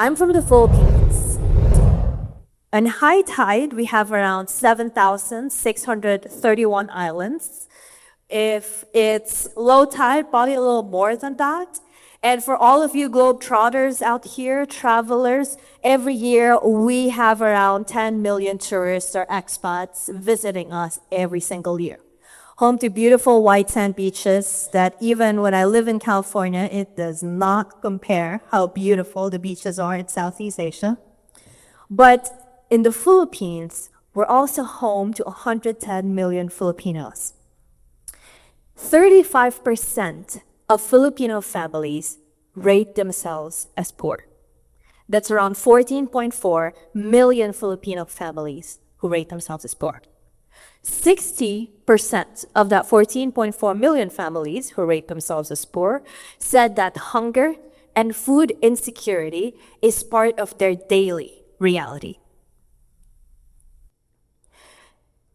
I'm from the Philippines. On high tide, we have around 7,631 islands. If it's low tide, probably a little more than that. And for all of you globetrotters out here, travelers, every year we have around 10 million tourists or expats visiting us every single year. Home to beautiful white sand beaches that even when I live in California, it does not compare how beautiful the beaches are in Southeast Asia. But in the Philippines, we're also home to 110 million Filipinos. 35% of Filipino families rate themselves as poor. That's around 14.4 million Filipino families who rate themselves as poor. 60% of that 14.4 million families who rate themselves as poor said that hunger and food insecurity is part of their daily reality.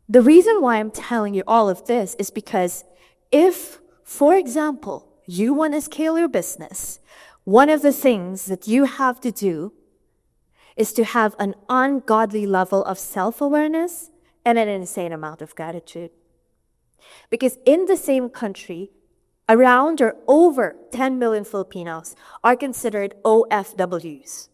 The reason why I'm telling you all of this is because if, for example, you want to scale your business, one of the things that you have to do is to have an ungodly level of self-awareness and an insane amount of gratitude. Because in the same country, around or over 10 million Filipinos are considered OFWs.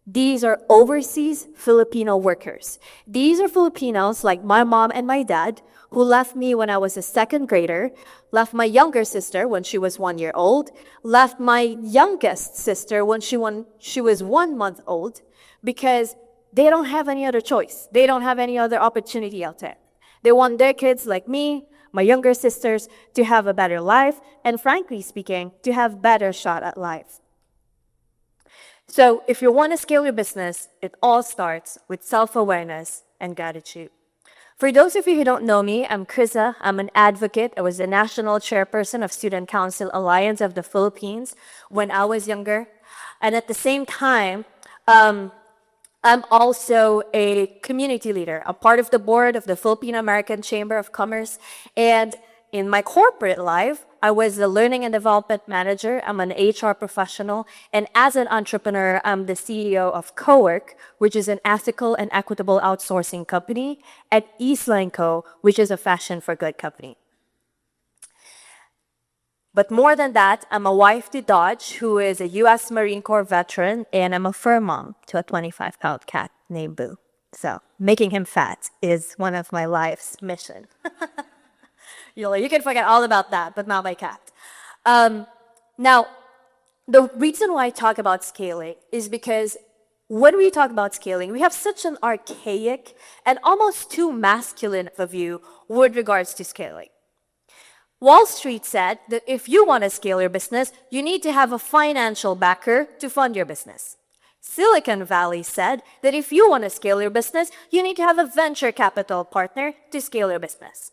These are overseas Filipino workers. These are Filipinos like my mom and my dad who left me when I was a second grader, left my younger sister when she was 1 year old, left my youngest sister when she was 1 month old, because they don't have any other choice. They don't have any other opportunity out there. They want their kids like me, my younger sisters, to have a better life, and frankly speaking, to have better shot at life. So if you want to scale your business, it all starts with self-awareness and gratitude. For those of you who don't know me, I'm Khryzza. I'm an advocate. I was the national chairperson of Student Council Alliance of the Philippines when I was younger. And at the same time, I'm also a community leader. I'm part of the board of the Filipino-American Chamber of Commerce. And in my corporate life, I was the learning and development manager. I'm an HR professional. And as an entrepreneur, I'm the CEO of CoWorq, which is an ethical and equitable outsourcing company, and Isla Co, which is a fashion for good company. But more than that, I'm a wife to Dodge, who is a U.S. Marine Corps veteran, and I'm a fur mom to a 25-pound cat named Boo. So making him fat is one of my life's mission. You can forget all about that, but not my cat. Now, the reason why I talk about scaling is because when we talk about scaling, we have such an archaic and almost too masculine of a view with regards to scaling. Wall Street said that if you want to scale your business, you need to have a financial backer to fund your business. Silicon Valley said that if you want to scale your business, you need to have a venture capital partner to scale your business.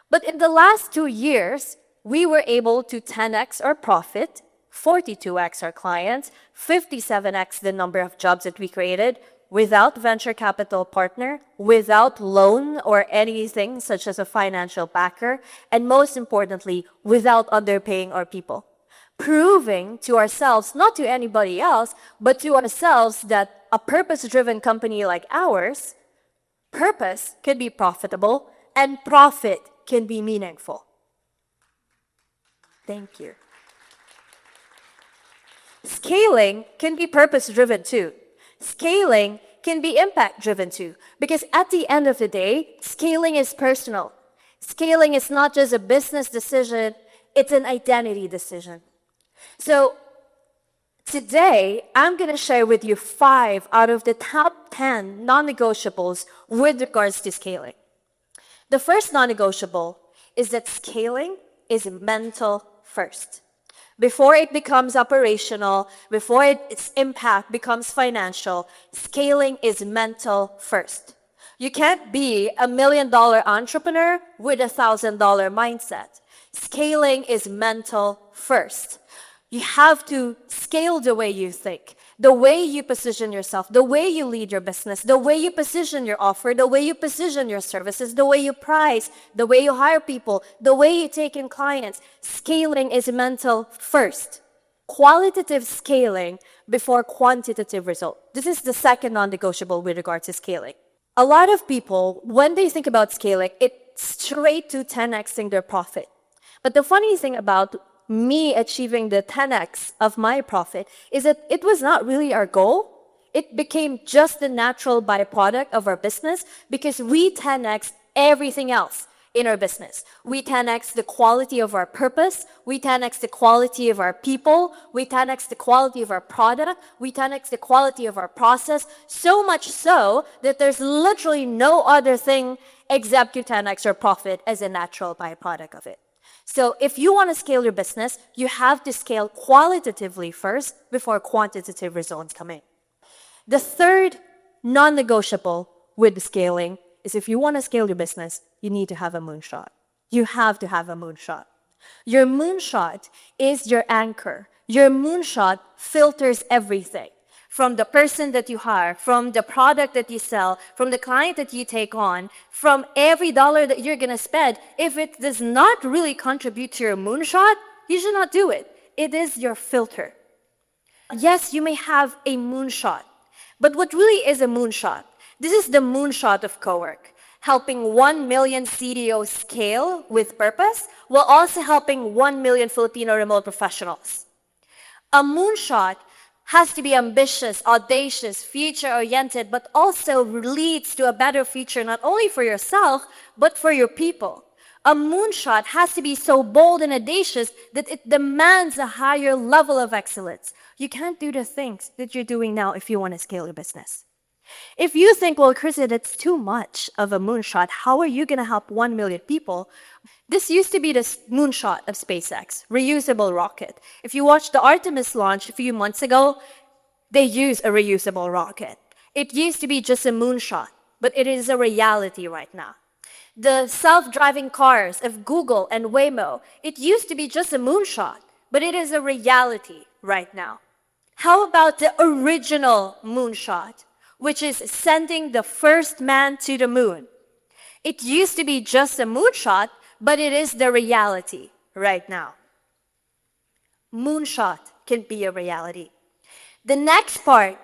But in the last 2 years, we were able to 10x our profit, 42x our clients, 57x the number of jobs that we created without venture capital partner, without loan or anything such as a financial backer, and most importantly, without underpaying our people. Proving to ourselves, not to anybody else, but to ourselves that a purpose-driven company like ours, purpose can be profitable and profit can be meaningful. Thank you. Scaling can be purpose-driven too. Scaling can be impact-driven too, because at the end of the day, scaling is personal. Scaling is not just a business decision, it's an identity decision. So today, I'm going to share with you 5 out of the top 10 non-negotiables with regards to scaling. The first non-negotiable is that scaling is mental first. Before it becomes operational, before its impact becomes financial, scaling is mental first. You can't be a $1 million entrepreneur with a $1,000 mindset. Scaling is mental first. You have to scale the way you think, the way you position yourself, the way you lead your business, the way you position your offer, the way you position your services, the way you price, the way you hire people, the way you take in clients. Scaling is mental first. qualitative scaling before quantitative result. This is the second non-negotiable with regard to scaling. A lot of people, when they think about scaling, it's straight to 10xing their profit. But the funny thing about me achieving the 10x of my profit is that it was not really our goal. It became just the natural byproduct of our business because we 10x everything else in our business. We 10x the quality of our purpose. We 10x the quality of our people. We 10x the quality of our product. We 10x the quality of our process. So much so that there's literally no other thing except to 10x your profit as a natural byproduct of it. So if you want to scale your business, you have to scale qualitatively first before quantitative results come in. The third non-negotiable with scaling is if you want to scale your business, you need to have a moonshot. You have to have a moonshot. Your moonshot is your anchor. Your moonshot filters everything. From the person that you hire, from the product that you sell, from the client that you take on, from every dollar that you're going to spend, if it does not really contribute to your moonshot, you should not do it. It is your filter. Yes, you may have a moonshot, but what really is a moonshot? This is the moonshot of CoWorq, helping 1 million CDOs scale with purpose while also helping 1 million Filipino remote professionals. A moonshot has to be ambitious, audacious, future-oriented, but also leads to a better future not only for yourself, but for your people. A moonshot has to be so bold and audacious that it demands a higher level of excellence. You can't do the things that you're doing now if you want to scale your business. If you think, well, Khryzza, that's too much of a moonshot, how are you going to help 1 million people? This used to be the moonshot of SpaceX, reusable rocket. If you watched the Artemis launch a few months ago, they used a reusable rocket. It used to be just a moonshot, but it is a reality right now. The self-driving cars of Google and Waymo, it used to be just a moonshot, but it is a reality right now. How about the original moonshot, which is sending the first man to the moon? It used to be just a moonshot, but it is the reality right now. Moonshot can be a reality. The next part,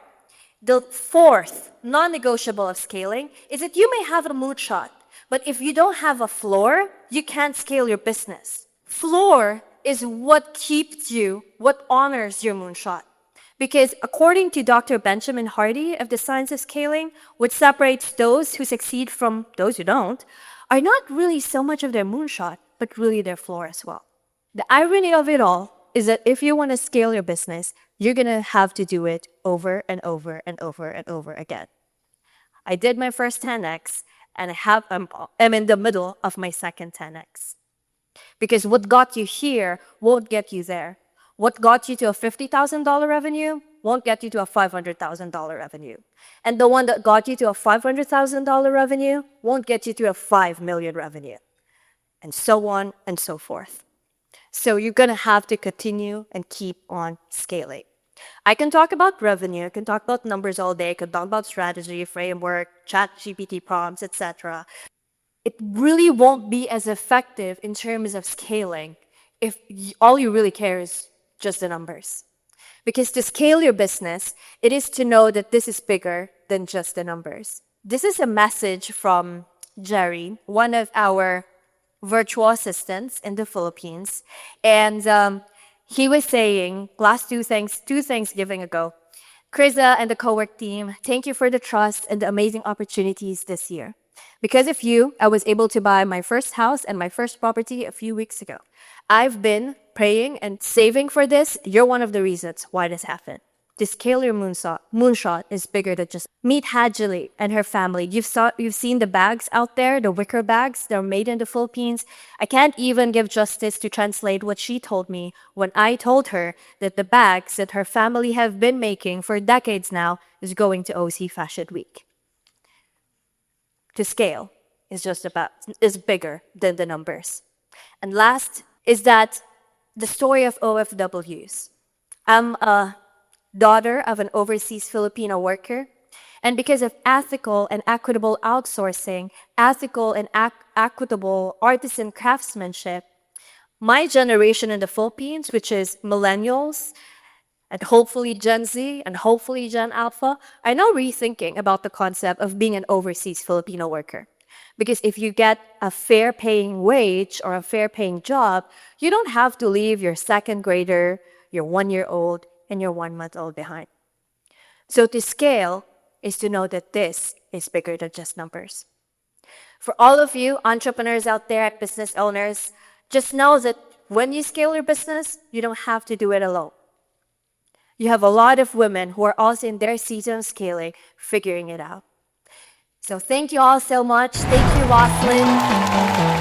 the fourth non-negotiable of scaling, is that you may have a moonshot, but if you don't have a floor, you can't scale your business. Floor is what keeps you, what honors your moonshot. Because according to Dr. Benjamin Hardy of the Science of Scaling, what separates those who succeed from those who don't are not really so much of their moonshot, but really their floor as well. The irony of it all is that if you want to scale your business, you're going to have to do it over and over and over and over again. I did my first 10x, and I'm in the middle of my second 10x. Because what got you here won't get you there. What got you to a $50,000 revenue won't get you to a $500,000 revenue. And the one that got you to a $500,000 revenue won't get you to a 5 million revenue. And so on and so forth. So you're going to have to continue and keep on scaling. I can talk about revenue, I can talk about numbers all day, I can talk about strategy, framework, chat GPT prompts, etc. It really won't be as effective in terms of scaling if all you really care is just the numbers. Because to scale your business, it is to know that this is bigger than just the numbers. This is a message from Jerry, one of our virtual assistants in the Philippines. And he was saying, two Thanksgiving ago, Khryzza and the CoWorq team, thank you for the trust and the amazing opportunities this year. Because of you, I was able to buy my first house and my first property a few weeks ago. I've been praying and saving for this. You're one of the reasons why this happened. To scale your moonshot is bigger than just meet Hajili and her family. You've seen the bags out there, the wicker bags. They're made in the Philippines. I can't even give justice to translate what she told me when I told her that the bags that her family have been making for decades now is going to OC Fashion Week. To scale is bigger than the numbers. And last is that the story of OFWs. I'm a daughter of an overseas Filipino worker, and because of ethical and equitable outsourcing, ethical and equitable artisan craftsmanship, my generation in the Philippines, which is millennials, And hopefully Gen Z and hopefully Gen Alpha are now rethinking about the concept of being an overseas Filipino worker. Because if you get a fair paying wage or a fair paying job, you don't have to leave your second grader, your 1-year-old, and your 1-month-old behind. So to scale is to know that this is bigger than just numbers. For all of you entrepreneurs out there, business owners, just know that when you scale your business, you don't have to do it alone. You have a lot of women who are also in their season of scaling, figuring it out. So thank you all so much. Thank you, Roslyn.